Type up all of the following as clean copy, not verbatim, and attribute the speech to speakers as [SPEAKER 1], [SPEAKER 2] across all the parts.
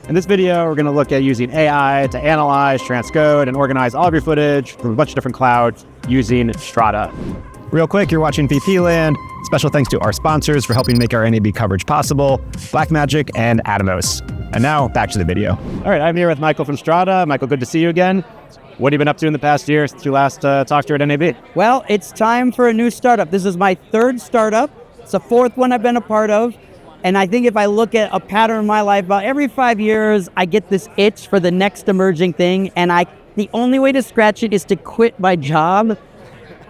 [SPEAKER 1] In this video, we're going to look at using AI to analyze, transcode, and organize all of your footage from a bunch of different clouds using Strada. Real quick, you're watching VP Land. Special thanks to our sponsors for helping make our NAB coverage possible, Blackmagic and Atomos. And now, back to the video. All right, I'm here with Michael from Strada. Michael, good to see you again. What have you been up to in the past year since you last talked to at NAB?
[SPEAKER 2] Well, it's time for a new startup. This is my third startup. It's the fourth one I've been a part of. And I think if I look at a pattern in my life, about every 5 years, I get this itch for the next emerging thing. And the only way to scratch it is to quit my job.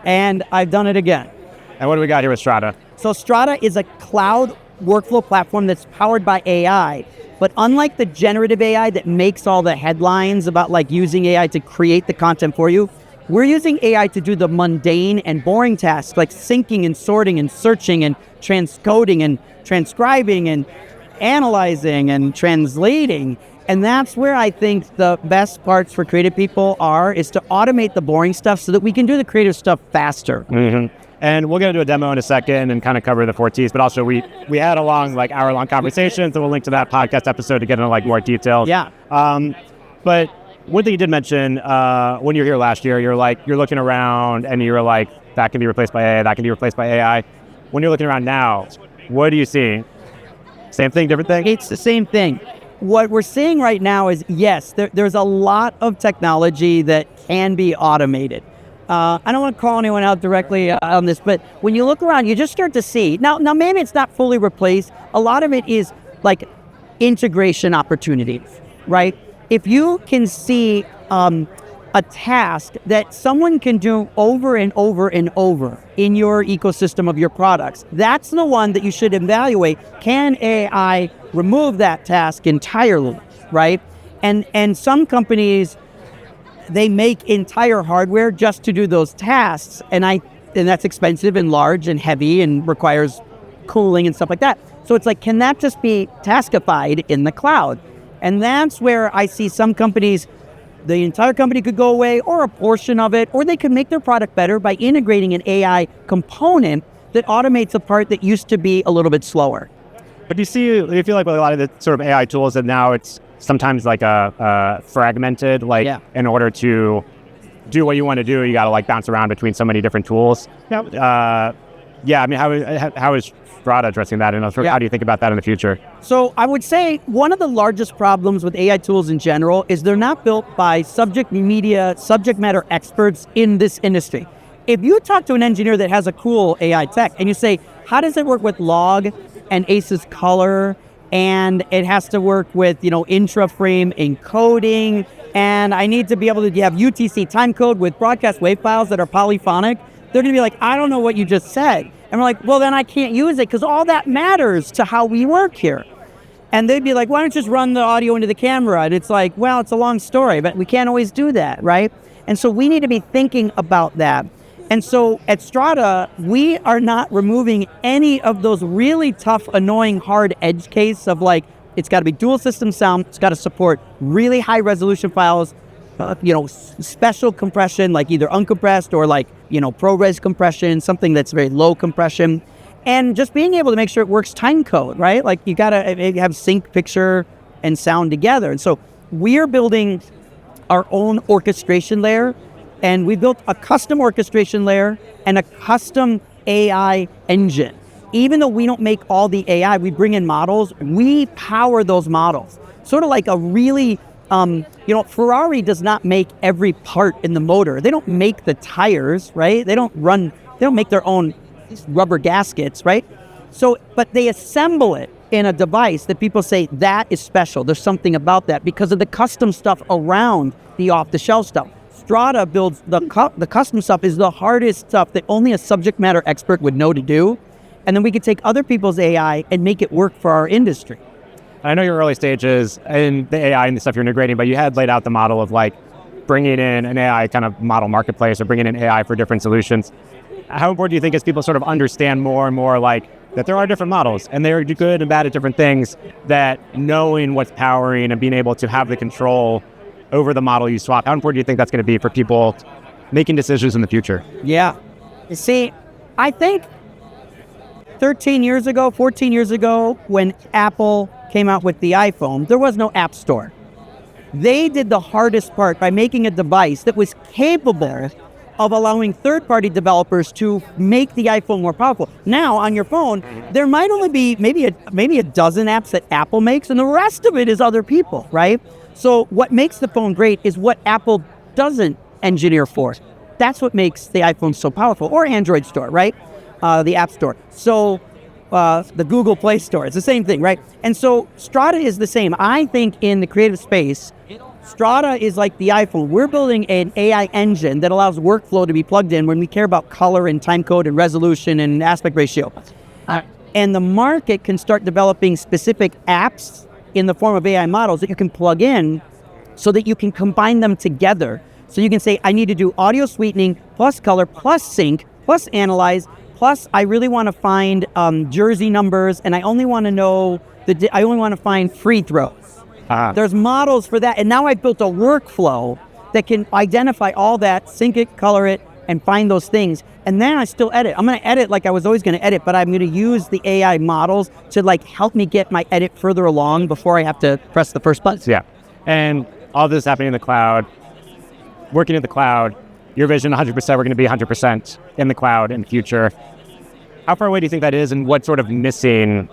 [SPEAKER 2] And I've done it again.
[SPEAKER 1] And what do we got here with Strada?
[SPEAKER 2] So Strada is a cloud workflow platform that's powered by AI. But unlike the generative AI that makes all the headlines about like using AI to create the content for you, we're using AI to do the mundane and boring tasks like syncing and sorting and searching and transcoding and transcribing and analyzing and translating. And that's where I think the best parts for creative people is to automate the boring stuff so that we can do the creative stuff faster.
[SPEAKER 1] Mm-hmm. And we're going to do a demo in a second and kind of cover the 4 Ts, but also we had a long, like hour-long conversation, so we'll link to that podcast episode to get into like more details.
[SPEAKER 2] Yeah.
[SPEAKER 1] But one thing you did mention when you were here last year, you're looking around and you're like, that can be replaced by AI, that can be replaced by AI. When you're looking around now, what are you seeing? Same thing, different thing?
[SPEAKER 2] It's the same thing. What we're seeing right now is, yes, there's a lot of technology that can be automated. I don't want to call anyone out directly on this, but when you look around, you just start to see. Now maybe it's not fully replaced. A lot of it is like integration opportunities, right? If you can see a task that someone can do over and over and over in your ecosystem of your products, that's the one that you should evaluate. Can AI remove that task entirely, right? And some companies, they make entire hardware just to do those tasks, and that's expensive and large and heavy and requires cooling and stuff like that. So it's like, can that just be taskified in the cloud? And that's where I see some companies, the entire company could go away, or a portion of it, or they could make their product better by integrating an AI component that automates a part that used to be a little bit slower.
[SPEAKER 1] But do you feel like with a lot of the sort of AI tools that now it's sometimes like a fragmented, like in order to do what you want to do, you got to like bounce around between so many different tools. I mean, how is Strada addressing that? And how do you think about that in the future?
[SPEAKER 2] So I would say one of the largest problems with AI tools in general is they're not built by subject matter experts in this industry. If you talk to an engineer that has a cool AI tech and you say, how does it work with log and ACES color, and it has to work with, intra-frame encoding, and I need to be able to have UTC timecode with broadcast wave files that are polyphonic, they're going to be like, I don't know what you just said. And we're like, well, then I can't use it because all that matters to how we work here. And they'd be like, why don't you just run the audio into the camera? And it's like, well, it's a long story, but we can't always do that, right? And so we need to be thinking about that. And so at Strada, we are not removing any of those really tough, annoying, hard edge case of like, it's got to be dual system sound, it's got to support really high resolution files, special compression, like either uncompressed or like, ProRes compression, something that's very low compression. And just being able to make sure it works time code, right? Like you got to have sync picture and sound together. And so we're building our own orchestration layer. And we built a custom orchestration layer and a custom AI engine. Even though we don't make all the AI, we bring in models, we power those models. Sort of like a really, Ferrari does not make every part in the motor. They don't make the tires, right? They don't make their own rubber gaskets, right? So, but they assemble it in a device that people say, that is special. There's something about that because of the custom stuff around the off-the-shelf stuff. Strada builds the custom stuff is the hardest stuff that only a subject matter expert would know to do. And then we could take other people's AI and make it work for our industry.
[SPEAKER 1] I know you're early stages in the AI and the stuff you're integrating, but you had laid out the model of like bringing in an AI kind of model marketplace or bringing in AI for different solutions. How important do you think as people sort of understand more and more like that there are different models and they're good and bad at different things, that knowing what's powering and being able to have the control over the model you swap, how important do you think that's going to be for people making decisions in the future?
[SPEAKER 2] Yeah. You see, I think 14 years ago, when Apple came out with the iPhone, there was no app store. They did the hardest part by making a device that was capable of allowing third-party developers to make the iPhone more powerful. Now, on your phone, there might only be maybe a dozen apps that Apple makes, and the rest of it is other people, right? So what makes the phone great is what Apple doesn't engineer for. That's what makes the iPhone so powerful, or Android Store, right? The App Store. So the Google Play Store, it's the same thing, right? And so Strada is the same. I think in the creative space, Strada is like the iPhone. We're building an AI engine that allows workflow to be plugged in when we care about color and time code and resolution and aspect ratio. And the market can start developing specific apps in the form of AI models that you can plug in so that you can combine them together. So you can say, I need to do audio sweetening plus color plus sync plus analyze plus I really want to find jersey numbers and I only want to know I only want to find free throws. There's models for that, and now I've built a workflow that can identify all that, sync it, color it, and find those things. And then I still edit. I'm going to edit like I was always going to edit, but I'm going to use the AI models to like help me get my edit further along before I have to press the first button.
[SPEAKER 1] Yeah, and all this happening in the cloud, working in the cloud, your vision 100%, we're going to be 100% in the cloud in the future. How far away do you think that is, and what's sort of missing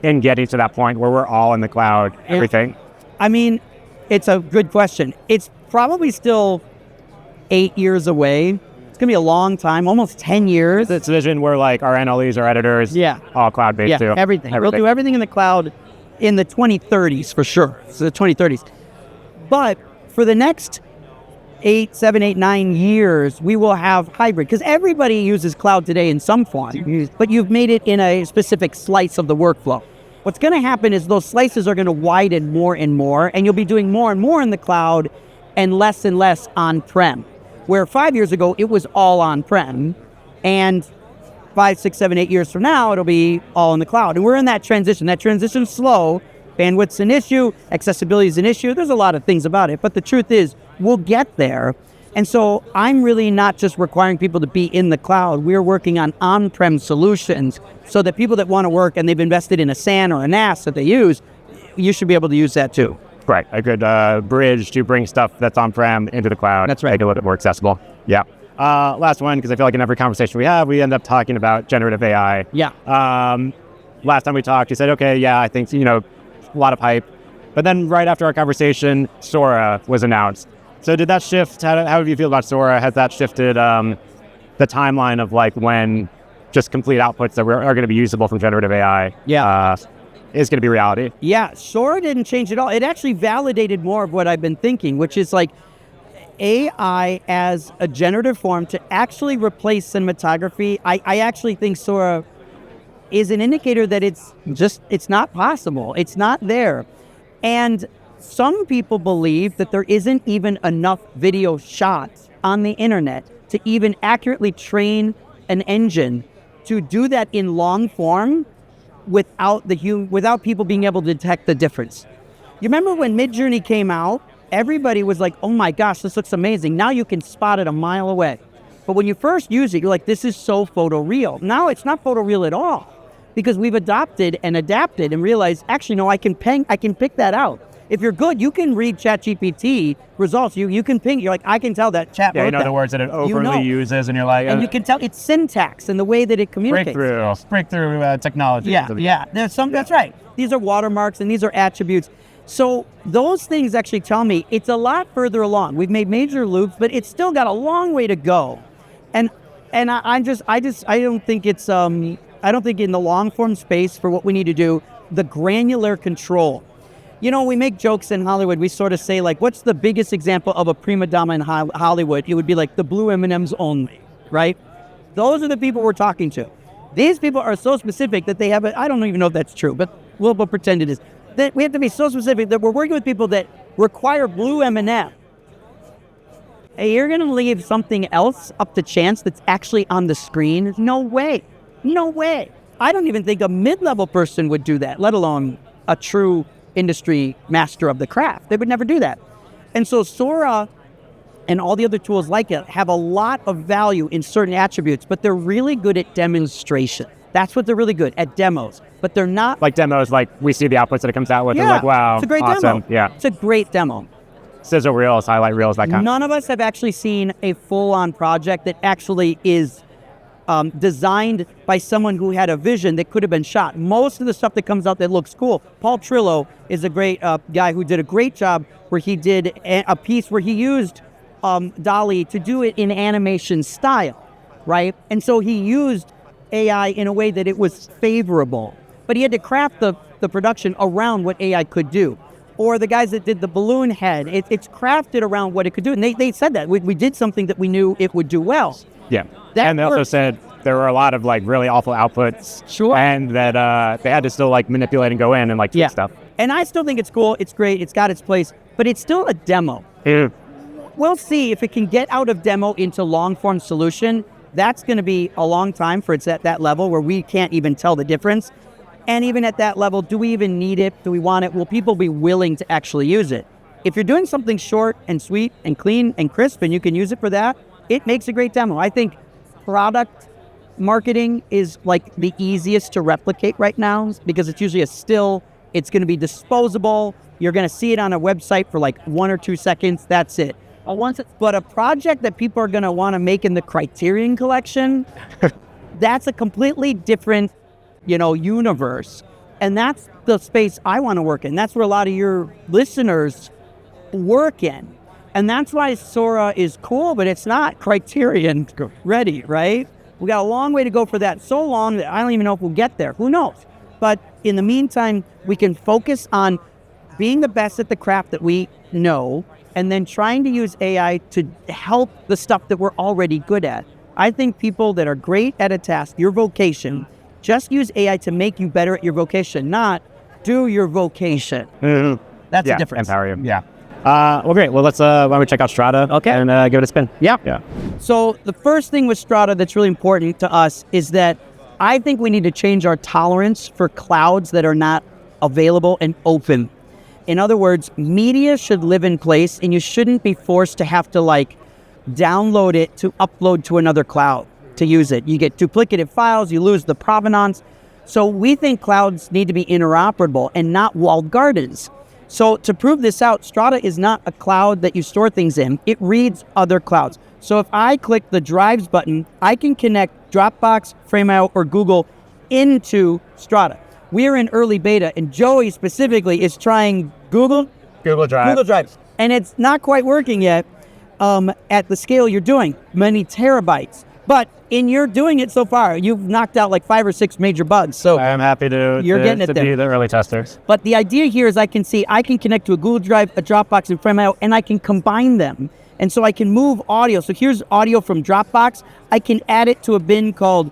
[SPEAKER 1] in getting to that point where we're all in the cloud, everything?
[SPEAKER 2] I mean, it's a good question. It's probably still 8 years away. It's going to be a long time, almost 10 years.
[SPEAKER 1] It's a vision where like our NLEs, our editors, all cloud-based too.
[SPEAKER 2] Everything. We'll do everything in the cloud in the 2030s for sure. So the 2030s. But for the next 7, 8, 9 years, we will have hybrid because everybody uses cloud today in some form, but you've made it in a specific slice of the workflow. What's going to happen is those slices are going to widen more and more, and you'll be doing more and more in the cloud and less on-prem. Where 5 years ago, it was all on-prem, and 5, 6, 7, 8 years from now, it'll be all in the cloud. And we're in that transition. That transition's slow. Bandwidth's an issue. Accessibility is an issue. There's a lot of things about it, but the truth is, we'll get there. And so I'm really not just requiring people to be in the cloud. We're working on on-prem solutions so that people that want to work and they've invested in a SAN or a NAS that they use, you should be able to use that too.
[SPEAKER 1] Right. A good bridge to bring stuff that's on-prem into the cloud.
[SPEAKER 2] That's right.
[SPEAKER 1] Make it a little bit more accessible. Yeah. Last one, because I feel like in every conversation we have, we end up talking about generative AI.
[SPEAKER 2] Yeah.
[SPEAKER 1] Last time we talked, you said, okay, yeah, I think, a lot of hype. But then right after our conversation, Sora was announced. So did that shift? How do you feel about Sora? Has that shifted the timeline of like when just complete outputs that are going to be usable from generative AI is going to be reality? Yeah,
[SPEAKER 2] Sora didn't change at all. It actually validated more of what I've been thinking, which is like AI as a generative form to actually replace cinematography. I actually think Sora is an indicator that it's not possible. It's not there. And some people believe that there isn't even enough video shots on the internet to even accurately train an engine to do that in long form without people being able to detect the difference. You remember when Midjourney came out, everybody was like, oh my gosh, this looks amazing. Now you can spot it a mile away. But when you first use it, you're like, this is so photoreal. Now it's not photoreal at all because we've adopted and adapted and realized, actually, no, I can pick that out. If you're good, you can read ChatGPT results. You can ping. You're like, I can tell that chat.
[SPEAKER 1] Yeah, you know the words that it overly uses, and you're like,
[SPEAKER 2] and you can tell its syntax and the way that it communicates.
[SPEAKER 1] Breakthrough technology.
[SPEAKER 2] Yeah. There's some. That's right. These are watermarks and these are attributes. So those things actually tell me it's a lot further along. We've made major loops, but it's still got a long way to go. And I don't think it's I don't think in the long form space for what we need to do, the granular control. We make jokes in Hollywood. We sort of say, like, what's the biggest example of a prima donna in Hollywood? It would be like the blue M&Ms only, right? Those are the people we're talking to. These people are so specific that they have I don't even know if that's true, but we'll pretend it is. That we have to be so specific that we're working with people that require blue M&M. Hey, you're going to leave something else up to chance that's actually on the screen? No way. No way. I don't even think a mid-level person would do that, let alone a true industry master of the craft. They would never do that. And so Sora and all the other tools like it have a lot of value in certain attributes, but they're really good at demonstration. That's what they're really good at, demos. But they're not
[SPEAKER 1] like demos, like we see the outputs that it comes out with.
[SPEAKER 2] Yeah,
[SPEAKER 1] and like, wow,
[SPEAKER 2] it's a great
[SPEAKER 1] awesome.
[SPEAKER 2] demo.
[SPEAKER 1] Yeah,
[SPEAKER 2] It's a great demo.
[SPEAKER 1] sizzle reels, highlight reels, that kind.
[SPEAKER 2] None of us have actually seen a full-on project that actually is designed by someone who had a vision that could have been shot. Most of the stuff that comes out that looks cool. Paul Trillo is a great guy who did a great job where he did a piece where he used Dolly to do it in animation style, right? And so he used AI in a way that it was favorable, but he had to craft the production around what AI could do. Or the guys that did the balloon head, it's crafted around what it could do. And they said that. We did something that we knew it would do well.
[SPEAKER 1] Yeah.
[SPEAKER 2] That
[SPEAKER 1] and they also said there were a lot of like really awful outputs.
[SPEAKER 2] Sure.
[SPEAKER 1] And that they had to still like manipulate and go in and like tweak stuff.
[SPEAKER 2] And I still think it's cool. It's great. It's got its place. But it's still a demo.
[SPEAKER 1] Yeah.
[SPEAKER 2] We'll see if it can get out of demo into long-form solution. That's going to be a long time for it's at that level where we can't even tell the difference. And even at that level, do we even need it? Do we want it? Will people be willing to actually use it? If you're doing something short and sweet and clean and crisp and you can use it for that, it makes a great demo. I think product marketing is like the easiest to replicate right now because it's usually a still, it's going to be disposable. You're going to see it on a website for like 1 or 2 seconds. That's it. But a project that people are going to want to make in the Criterion collection, that's a completely different, universe. And that's the space I want to work in. That's where a lot of your listeners work in. And that's why Sora is cool, but it's not Criterion ready, right? We got a long way to go for that. So long that I don't even know if we'll get there. Who knows? But in the meantime, we can focus on being the best at the craft that we know and then trying to use AI to help the stuff that we're already good at. I think people that are great at a task, your vocation, just use AI to make you better at your vocation, not do your vocation.
[SPEAKER 1] Mm-hmm.
[SPEAKER 2] That's the difference.
[SPEAKER 1] Empower you. Yeah. Well, great. Well, let's why don't we check out Strada and give it a spin.
[SPEAKER 2] Yeah.
[SPEAKER 1] Yeah.
[SPEAKER 2] So the first thing with Strada that's really important to us is that I think we need to change our tolerance for clouds that are not available and open. In other words, media should live in place and you shouldn't be forced to have to download it to upload to another cloud to use it. You get duplicative files, you lose the provenance. So we think clouds need to be interoperable and not walled gardens. So to prove this out, Strada is not a cloud that you store things in. It reads other clouds. So if I click the Drives button, I can connect Dropbox, Frame.io, or Google into Strada. We're in early beta, and Joey specifically is trying Google Drive. And it's not quite working yet at the scale you're doing, many terabytes. But in your doing it so far, you've knocked out like 5 or 6 major bugs. So
[SPEAKER 1] I am happy to be the early testers.
[SPEAKER 2] But the idea here is I can connect to a Google Drive, a Dropbox, and Frame.io, and I can combine them. And so I can move audio. So here's audio from Dropbox. I can add it to a bin called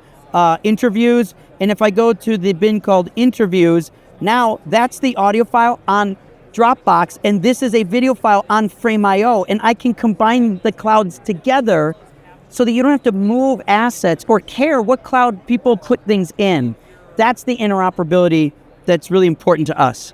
[SPEAKER 2] interviews. And if I go to the bin called interviews, now that's the audio file on Dropbox. And this is a video file on Frame.io. And I can combine the clouds together so that you don't have to move assets or care what cloud people put things in. That's the interoperability that's really important to us.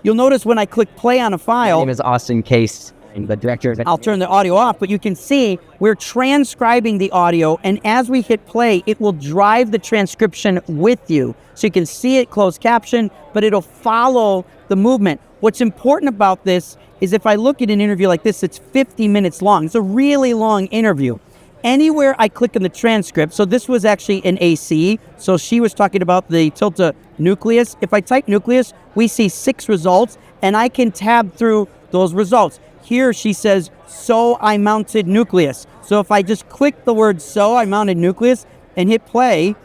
[SPEAKER 2] You'll notice when I click play on a file...
[SPEAKER 3] My name is Austin Case, I'm the director of...
[SPEAKER 2] I'll turn the audio off, but you can see we're transcribing the audio, and as we hit play, it will drive the transcription with you. So you can see it closed caption, but it'll follow the movement. What's important about this is if I look at an interview like this, it's 50 minutes long. It's a really long interview. Anywhere I click in the transcript, so this was actually an AC, so she was talking about the tilde nucleus. If I type nucleus, we see 6 results, and I can tab through those results. Here she says, so I mounted nucleus. So if I just click the word so I mounted nucleus and hit play,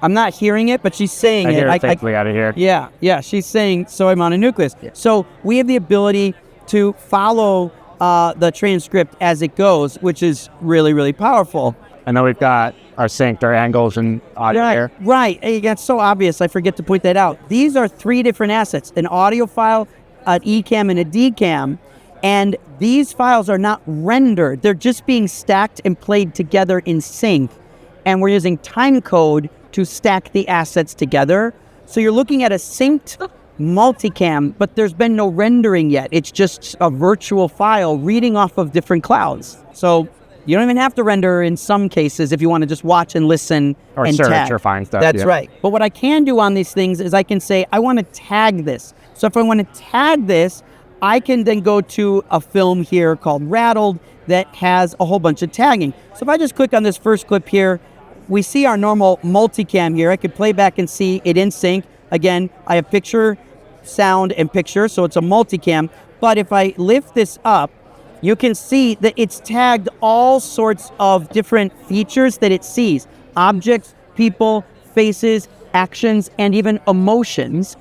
[SPEAKER 2] I'm not hearing it, but she's saying it.
[SPEAKER 1] I got it here.
[SPEAKER 2] Yeah, she's saying so I mounted nucleus. Yeah. So we have the ability to follow the transcript as it goes, which is really, really powerful.
[SPEAKER 1] And then we've got our synced, our angles, and audio here.
[SPEAKER 2] Right. It's so obvious. I forget to point that out. These are 3 different assets, an audio file, an eCam, and a DCam. And these files are not rendered. They're just being stacked and played together in sync. And we're using timecode to stack the assets together. So you're looking at a synced multicam, but there's been no rendering yet. It's just a virtual file reading off of different clouds. So You don't even have to render in some cases if you want to just watch and listen
[SPEAKER 1] Or
[SPEAKER 2] and
[SPEAKER 1] search
[SPEAKER 2] tag.
[SPEAKER 1] or find stuff.
[SPEAKER 2] That's
[SPEAKER 1] yeah.
[SPEAKER 2] right. But what I can do on these things is I can say, I want to tag this. So if I want to tag this, I can then go to a film here called Rattled that has a whole bunch of tagging. So if I just click on this first clip here, we see our normal multicam here. I could play back and see it in sync. Again, I have picture, sound, and picture, so it's a multicam. But if I lift this up, you can see that it's tagged all sorts of different features that it sees. Objects, people, faces, actions, and even emotions.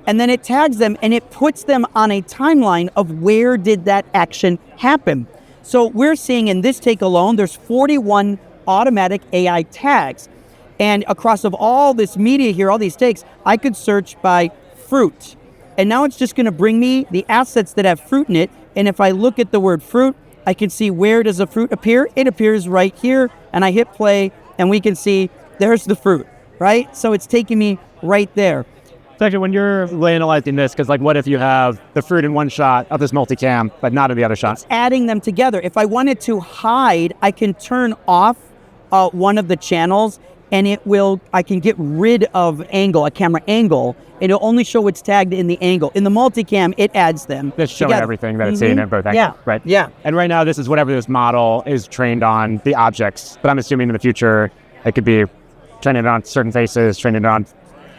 [SPEAKER 2] And then it tags them and it puts them on a timeline of where did that action happen. So we're seeing in this take alone, there's 41 automatic AI tags. And across of all this media here, all these takes, I could search by fruit. And now it's just gonna bring me the assets that have fruit in it. And if I look at the word fruit, I can see where does the fruit appear? It appears right here. And I hit play and we can see there's the fruit, right? So it's taking me right there.
[SPEAKER 1] So actually, when you're analyzing this, because like what if you have the fruit in one shot of this multicam, but not in the other shot?
[SPEAKER 2] It's adding them together. If I wanted to hide, I can turn off one of the channels and I can get rid of a camera angle. It'll only show what's tagged in the angle. In the multicam, it adds them
[SPEAKER 1] It's showing
[SPEAKER 2] together.
[SPEAKER 1] everything that it's seeing in both angles,
[SPEAKER 2] Yeah,
[SPEAKER 1] right?
[SPEAKER 2] yeah.
[SPEAKER 1] And right now, this is whatever this model is trained on, the objects. But I'm assuming in the future, it could be training it on certain faces, training it on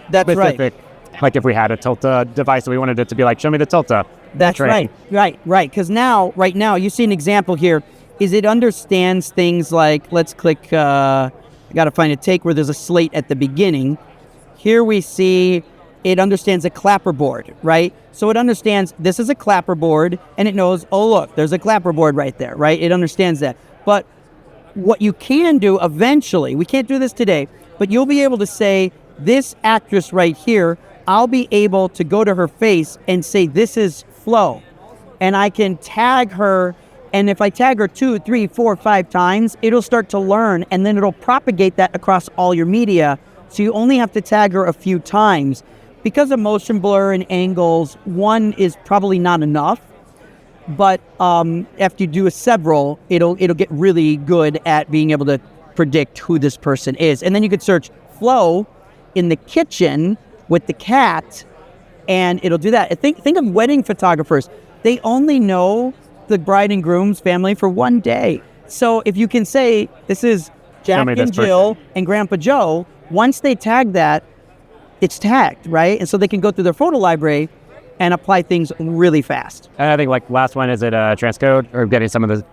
[SPEAKER 2] That's
[SPEAKER 1] specific, like if we had a Tilta device and we wanted it to be like, show me the Tilta.
[SPEAKER 2] That's right. Because right now, you see an example here, is it understands things like, let's click, I gotta find a take where there's a slate at the beginning. Here we see, it understands a clapperboard, right? So it understands this is a clapperboard and it knows, oh look, there's a clapperboard right there, right? It understands that. But what you can do eventually, we can't do this today, but you'll be able to say, this actress right here, I'll be able to go to her face and say, this is Flo. And I can tag her, and if I tag her 2, 3, 4, 5 times, it'll start to learn, and then it'll propagate that across all your media. So you only have to tag her a few times. Because of motion blur and angles, one is probably not enough. But after you do several, it'll get really good at being able to predict who this person is. And then you could search Flo in the kitchen with the cat, and it'll do that. Think of wedding photographers. They only know the bride and groom's family for one day. So if you can say, this is Jack and Jill and Grandpa Joe, once they tag that, it's tagged, right? And so they can go through their photo library and apply things really fast.
[SPEAKER 1] And I think like last one, is it transcode or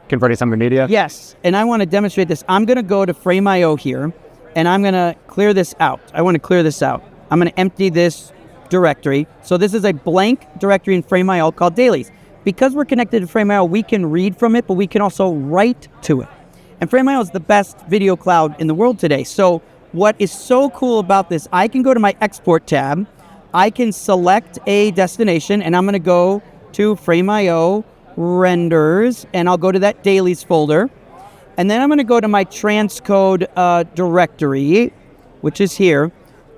[SPEAKER 1] converting some of the media?
[SPEAKER 2] Yes, and I want to demonstrate this. I'm gonna go to Frame.io here, and I'm gonna clear this out. I wanna clear this out. I'm going to empty this directory. So this is a blank directory in Frame.io called Dailies. Because we're connected to Frame.io, we can read from it, but we can also write to it. And Frame.io is the best video cloud in the world today. So what is so cool about this, I can go to my export tab. I can select a destination, and I'm going to go to Frame.io renders, and I'll go to that Dailies folder. And then I'm going to go to my transcode directory, which is here.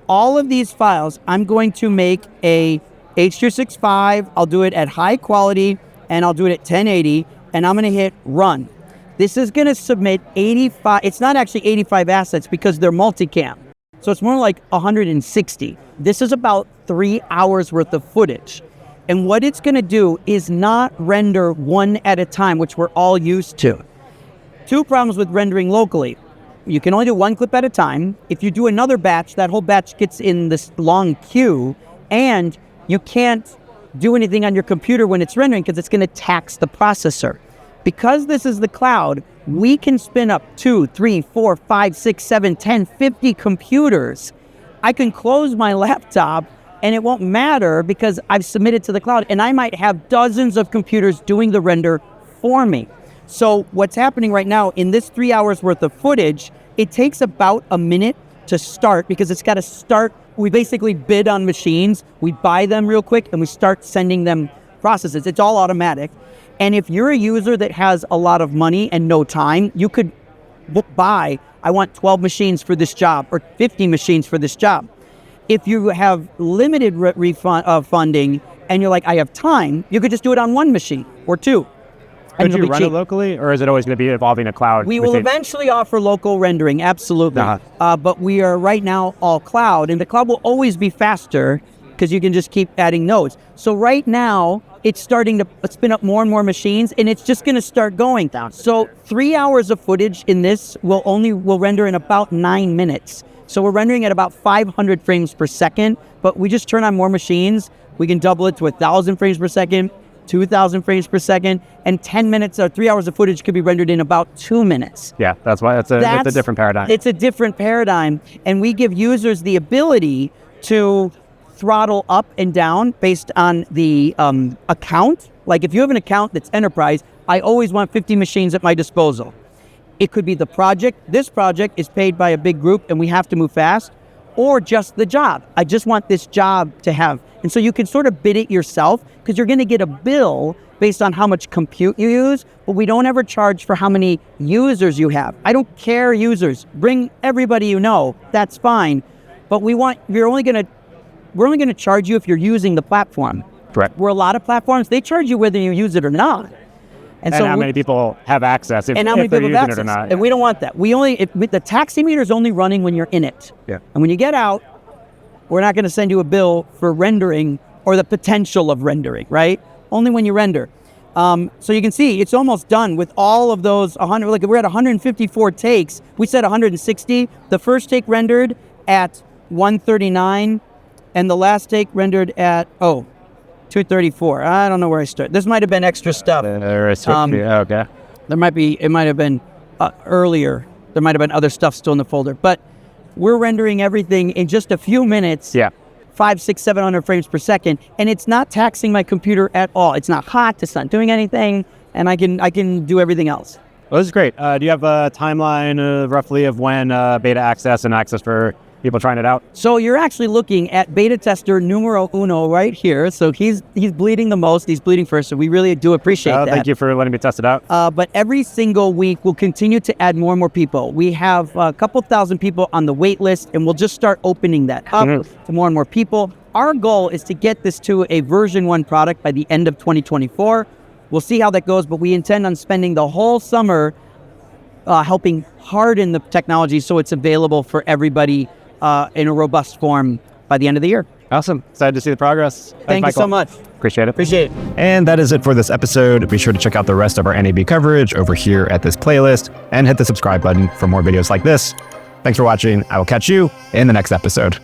[SPEAKER 2] All of these files, I'm going to make a H.265, I'll do it at high quality, and I'll do it at 1080, and I'm gonna hit run. This is gonna submit 85, it's not actually 85 assets because they're multicam. So it's more like 160. This is about 3 hours worth of footage. And what it's gonna do is not render one at a time, which we're all used to. 2 problems with rendering locally. You can only do 1 clip at a time. If you do another batch, that whole batch gets in this long queue, and you can't do anything on your computer when it's rendering because it's going to tax the processor. Because this is the cloud, we can spin up 2, 3, 4, 5, 6, 7, 10, 50 computers. I can close my laptop and it won't matter because I've submitted to the cloud, and I might have dozens of computers doing the render for me. So what's happening right now in this 3 hours worth of footage, it takes about a minute to start because it's got to start. We basically bid on machines. We buy them real quick and we start sending them processes. It's all automatic. And if you're a user that has a lot of money and no time, you could buy, I want 12 machines for this job or 50 machines for this job. If you have limited funding and you're like, I have time, you could just do it on 1 machine or 2.
[SPEAKER 1] Could
[SPEAKER 2] it'll
[SPEAKER 1] you
[SPEAKER 2] be
[SPEAKER 1] run
[SPEAKER 2] cheap.
[SPEAKER 1] it locally, or is it always going to be evolving a cloud?
[SPEAKER 2] We will
[SPEAKER 1] machine?
[SPEAKER 2] eventually offer local rendering, absolutely. But we are right now all cloud, and the cloud will always be faster because you can just keep adding nodes. So right now, it's starting to spin up more and more machines, and it's just going to start going down. So 3 hours of footage in this will render in about 9 minutes. So we're rendering at about 500 frames per second, but we just turn on more machines. We can double it to 1,000 frames per second, 2,000 frames per second, and 10 minutes or 3 hours of footage could be rendered in about 2 minutes.
[SPEAKER 1] Yeah, that's why it's a different paradigm.
[SPEAKER 2] It's a different paradigm, and we give users the ability to throttle up and down based on the account. Like if you have an account that's enterprise, I always want 50 machines at my disposal. It could be the project. This project is paid by a big group and we have to move fast, or just the job. I just want this job to have. And so you can sort of bid it yourself because you're going to get a bill based on how much compute you use, but we don't ever charge for how many users you have. I don't care users. Bring everybody you know. That's fine. But we're only going to charge you if you're using the platform.
[SPEAKER 1] Correct.
[SPEAKER 2] Where a lot of platforms, they charge you whether you use it or not.
[SPEAKER 1] And so how many people have access if,
[SPEAKER 2] and how many
[SPEAKER 1] if they're
[SPEAKER 2] people
[SPEAKER 1] using
[SPEAKER 2] have
[SPEAKER 1] it or
[SPEAKER 2] access.
[SPEAKER 1] not.
[SPEAKER 2] And we don't want that. The taxi meter is only running when you're in it.
[SPEAKER 1] Yeah.
[SPEAKER 2] And when you get out, we're not going to send you a bill for rendering or the potential of rendering, right? Only when you render. So you can see it's almost done with all of those 100. Like we're at 154 takes. We said 160. The first take rendered at 139, and the last take rendered at 234. I don't know where I started. This might have been extra stuff.
[SPEAKER 1] Okay.
[SPEAKER 2] It might have been earlier. There might have been other stuff still in the folder, but we're rendering everything in just a few minutes.
[SPEAKER 1] Yeah.
[SPEAKER 2] 500, 600, 700 frames per second, and it's not taxing my computer at all. It's not hot. It's not doing anything, and I can do everything else.
[SPEAKER 1] Well, this is great. Do you have a timeline roughly of when beta access and access for people trying it out?
[SPEAKER 2] So you're actually looking at beta tester numero uno right here. So he's bleeding the most. He's bleeding first. So we really do appreciate that.
[SPEAKER 1] Thank you for letting me test it out.
[SPEAKER 2] But every single week, we'll continue to add more and more people. We have a couple thousand people on the wait list, and we'll just start opening that up to more and more people. Our goal is to get this to a version 1 product by the end of 2024. We'll see how that goes, but we intend on spending the whole summer helping harden the technology so it's available for everybody in a robust form by the end of the year.
[SPEAKER 1] Awesome. Excited to see the progress.
[SPEAKER 2] Thank you so much.
[SPEAKER 1] Appreciate it.
[SPEAKER 2] Appreciate it.
[SPEAKER 1] And that is it for this episode. Be sure to check out the rest of our NAB coverage over here at this playlist and hit the subscribe button for more videos like this. Thanks for watching. I will catch you in the next episode.